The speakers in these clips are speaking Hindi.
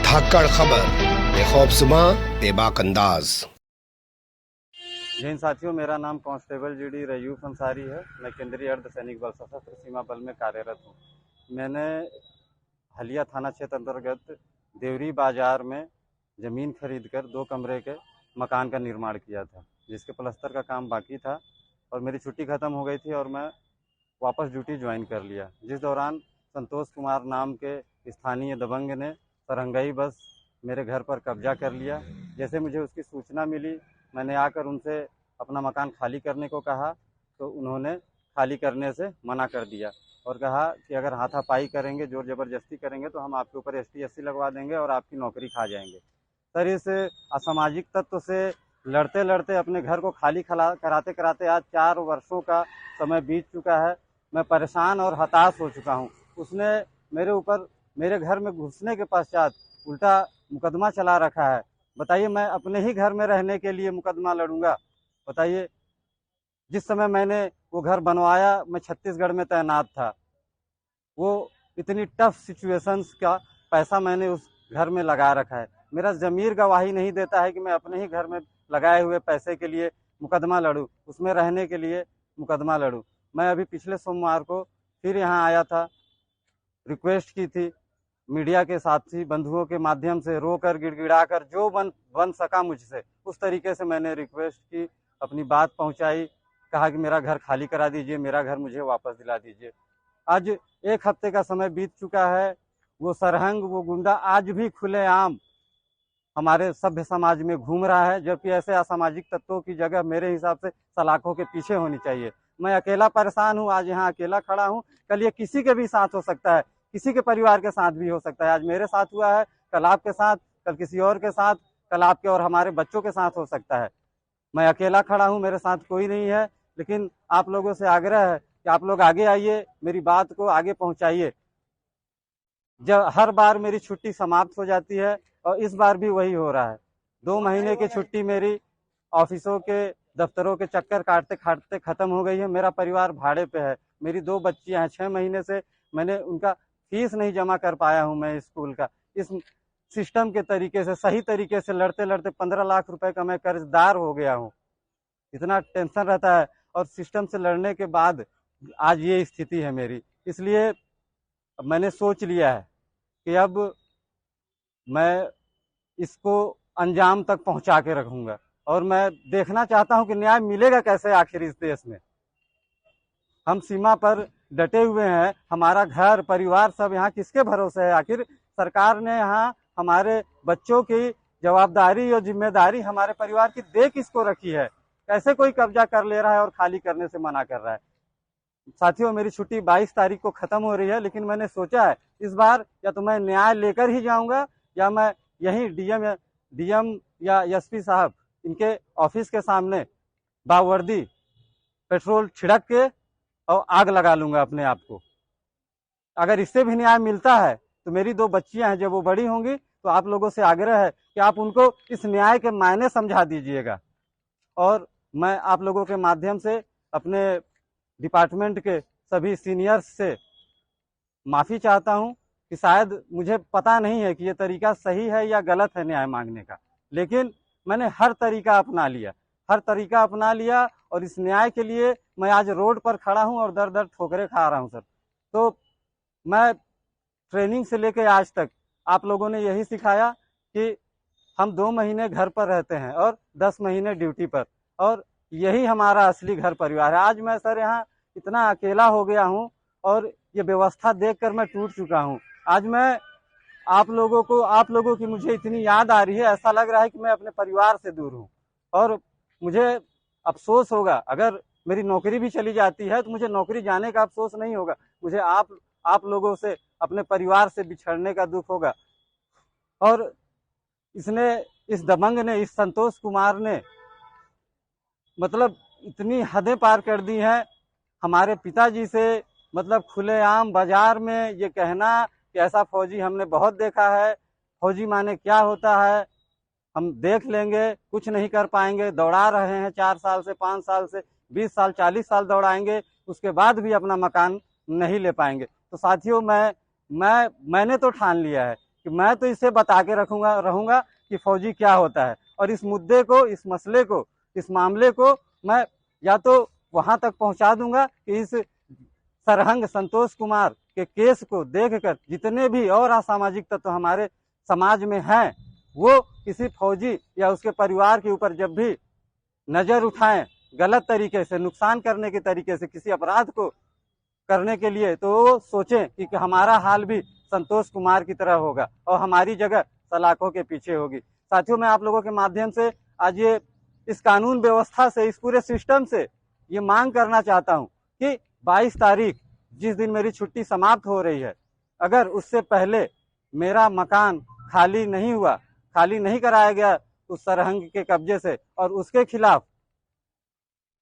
धाकड़ खबर बेखौफजुमा बेबाक अंदाज। जैन साथियों, मेरा नाम कांस्टेबल जीडी रयूफ अंसारी है। मैं केंद्रीय अर्धसैनिक बल सशस्त्र सीमा बल में कार्यरत हूँ। मैंने हलिया थाना क्षेत्र अंतर्गत देवरी बाजार में ज़मीन खरीदकर 2 कमरे के मकान का निर्माण किया था, जिसके प्लास्टर का काम बाकी था और मेरी छुट्टी ख़त्म हो गई थी और मैं वापस ड्यूटी ज्वाइन कर लिया। जिस दौरान संतोष कुमार नाम के स्थानीय दबंग ने सरंगाई बस मेरे घर पर कब्जा कर लिया। जैसे मुझे उसकी सूचना मिली, मैंने आकर उनसे अपना मकान खाली करने को कहा तो उन्होंने खाली करने से मना कर दिया और कहा कि अगर हाथापाई करेंगे, जोर ज़बरदस्ती करेंगे तो हम आपके ऊपर ST/SC लगवा देंगे और आपकी नौकरी खा जाएंगे। सर, इस असामाजिक तत्व से लड़ते लड़ते अपने घर को खाली कराते कराते आज 4 वर्षों का समय बीत चुका है। मैं परेशान और हताश हो चुका हूँ। उसने मेरे ऊपर मेरे घर में घुसने के पश्चात उल्टा मुकदमा चला रखा है। बताइए, मैं अपने ही घर में रहने के लिए मुकदमा लड़ूंगा? बताइए, जिस समय मैंने वो घर बनवाया मैं छत्तीसगढ़ में तैनात था। वो इतनी टफ सिचुएशंस का पैसा मैंने उस घर में लगा रखा है। मेरा ज़मीर गवाही नहीं देता है कि मैं अपने ही घर में लगाए हुए पैसे के लिए मुकदमा लड़ूं, उसमें रहने के लिए मुकदमा लड़ूं। मैं अभी पिछले सोमवार को फिर यहाँ आया था, रिक्वेस्ट की थी मीडिया के साथी बंधुओं के माध्यम से, रोकर गिड़गिड़ाकर जो बन सका मुझसे उस तरीके से मैंने रिक्वेस्ट की, अपनी बात पहुंचाई, कहा कि मेरा घर खाली करा दीजिए, मेरा घर मुझे वापस दिला दीजिए। आज 1 हफ्ते का समय बीत चुका है। वो सरहंग, वो गुंडा आज भी खुलेआम हमारे सभ्य समाज में घूम रहा है, जबकि ऐसे असामाजिक तत्वों की जगह मेरे हिसाब से सलाखों के पीछे होनी चाहिए। मैं अकेला परेशान हूँ, आज यहाँ अकेला खड़ा हूँ। कल ये किसी के भी साथ हो सकता है, किसी के परिवार के साथ भी हो सकता है। आज मेरे साथ हुआ है, कल आपके साथ, कल किसी और के साथ, कल आपके और हमारे बच्चों के साथ हो सकता है। मैं अकेला खड़ा हूँ, मेरे साथ कोई नहीं है, लेकिन आप लोगों से आग्रह है कि आप लोग आगे आइए, मेरी बात को आगे पहुँचाइए। जब हर बार मेरी छुट्टी समाप्त हो जाती है और इस बार भी वही हो रहा है। 2 महीने की छुट्टी मेरी ऑफिसों के दफ्तरों के चक्कर काटते काटते खत्म हो गई है। मेरा परिवार भाड़े पे है, मेरी 2 बच्चियां हैं। 6 महीने से मैंने उनका फीस नहीं जमा कर पाया हूं मैं स्कूल का। इस सिस्टम के तरीके से, सही तरीके से लड़ते लड़ते 15 लाख रुपए का मैं कर्जदार हो गया हूँ। इतना टेंशन रहता है और सिस्टम से लड़ने के बाद आज ये स्थिति है मेरी। इसलिए मैंने सोच लिया है कि अब मैं इसको अंजाम तक पहुंचा के रखूंगा और मैं देखना चाहता हूं कि न्याय मिलेगा कैसे आखिर इस देश में। हम सीमा पर डटे हुए हैं, हमारा घर परिवार सब यहाँ किसके भरोसे है? आखिर सरकार ने यहाँ हमारे बच्चों की जवाबदारी और जिम्मेदारी हमारे परिवार की दे किसको रखी है? कैसे कोई कब्जा कर ले रहा है और खाली करने से मना कर रहा है? साथियों, मेरी छुट्टी 22 तारीख को खत्म हो रही है, लेकिन मैंने सोचा है इस बार या तो मैं न्याय लेकर ही जाऊंगा या मैं यहीं डीएम या एसपी साहब इनके ऑफिस के सामने बावर्दी पेट्रोल छिड़क के और आग लगा लूंगा अपने आप को। अगर इससे भी न्याय मिलता है तो मेरी 2 बच्चियां हैं, जब वो बड़ी होंगी तो आप लोगों से आग्रह है कि आप उनको इस न्याय के मायने समझा दीजिएगा। और मैं आप लोगों के माध्यम से अपने डिपार्टमेंट के सभी सीनियर्स से माफ़ी चाहता हूं कि शायद मुझे पता नहीं है कि ये तरीका सही है या गलत है न्याय मांगने का, लेकिन मैंने हर तरीका अपना लिया और इस न्याय के लिए मैं आज रोड पर खड़ा हूं और दर दर ठोकरें खा रहा हूं सर। तो मैं ट्रेनिंग से लेकर आज तक आप लोगों ने यही सिखाया कि हम 2 महीने घर पर रहते हैं और 10 महीने ड्यूटी पर, और यही हमारा असली घर परिवार है। आज मैं सर यहाँ इतना अकेला हो गया हूँ और ये व्यवस्था देखकर मैं टूट चुका हूँ। आज मैं आप लोगों की मुझे इतनी याद आ रही है, ऐसा लग रहा है कि मैं अपने परिवार से दूर हूँ। और मुझे अफसोस होगा अगर मेरी नौकरी भी चली जाती है तो मुझे नौकरी जाने का अफसोस नहीं होगा, मुझे आप लोगों से, अपने परिवार से बिछड़ने का दुख होगा। और इस दबंग ने, इस संतोष कुमार ने मतलब इतनी हदें पार कर दी हैं हमारे पिताजी से। मतलब खुलेआम बाजार में ये कहना कि ऐसा फौजी हमने बहुत देखा है, फौजी माने क्या होता है, हम देख लेंगे, कुछ नहीं कर पाएंगे, दौड़ा रहे हैं 4 साल से, 5 साल से, 20 साल 40 साल दौड़ाएंगे, उसके बाद भी अपना मकान नहीं ले पाएंगे। तो साथियों, मैंने तो ठान लिया है कि मैं तो इसे बता के रहूंगा कि फौजी क्या होता है। और इस मुद्दे को, इस मसले को, इस मामले को मैं या तो वहां तक पहुंचा दूंगा कि इस सरहंग संतोष कुमार के केस को देखकर जितने भी और असामाजिक तत्व हमारे समाज में हैं, वो किसी फौजी या उसके परिवार के ऊपर जब भी नजर उठाएं गलत तरीके से, नुकसान करने के तरीके से, किसी अपराध को करने के लिए, तो वो सोचें कि हमारा हाल भी संतोष कुमार की तरह होगा और हमारी जगह सलाखों के पीछे होगी। साथियों, मैं आप लोगों के माध्यम से आज ये इस कानून व्यवस्था से, इस पूरे सिस्टम से ये मांग करना चाहता हूं कि 22 तारीख जिस दिन मेरी छुट्टी समाप्त हो रही है, अगर उससे पहले मेरा मकान खाली नहीं हुआ, खाली नहीं कराया गया उस सरहंग के कब्जे से, और उसके खिलाफ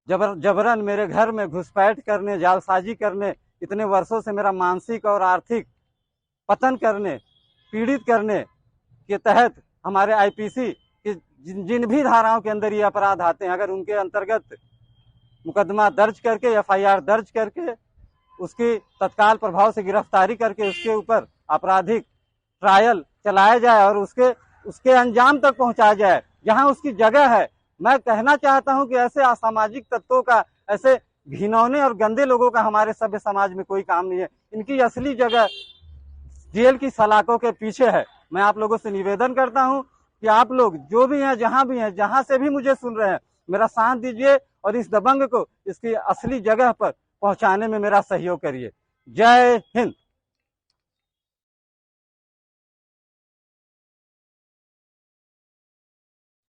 जबरन मेरे घर में घुसपैठ करने, जालसाजी करने, इतने वर्षों से मेरा मानसिक और आर्थिक पतन करने, पीड़ित करने के तहत हमारे आईपीसी के जिन भी धाराओं के अंदर ये अपराध आते हैं, अगर उनके अंतर्गत मुकदमा दर्ज करके, एफआईआर दर्ज करके, उसकी तत्काल प्रभाव से गिरफ्तारी करके उसके ऊपर आपराधिक ट्रायल चलाया जाए और उसके अंजाम तक पहुंचाया जाए जहां उसकी जगह है। मैं कहना चाहता हूं कि ऐसे असामाजिक तत्वों का, ऐसे घिनौने और गंदे लोगों का हमारे सभ्य समाज में कोई काम नहीं है। इनकी असली जगह जेल की सलाखों के पीछे है। मैं आप लोगों से निवेदन करता हूं कि आप लोग जो भी हैं, जहां भी हैं, जहां से भी मुझे सुन रहे हैं, मेरा साथ दीजिए और इस दबंग को इसकी असली जगह पर पहुंचाने में मेरा सहयोग करिए। जय हिंद।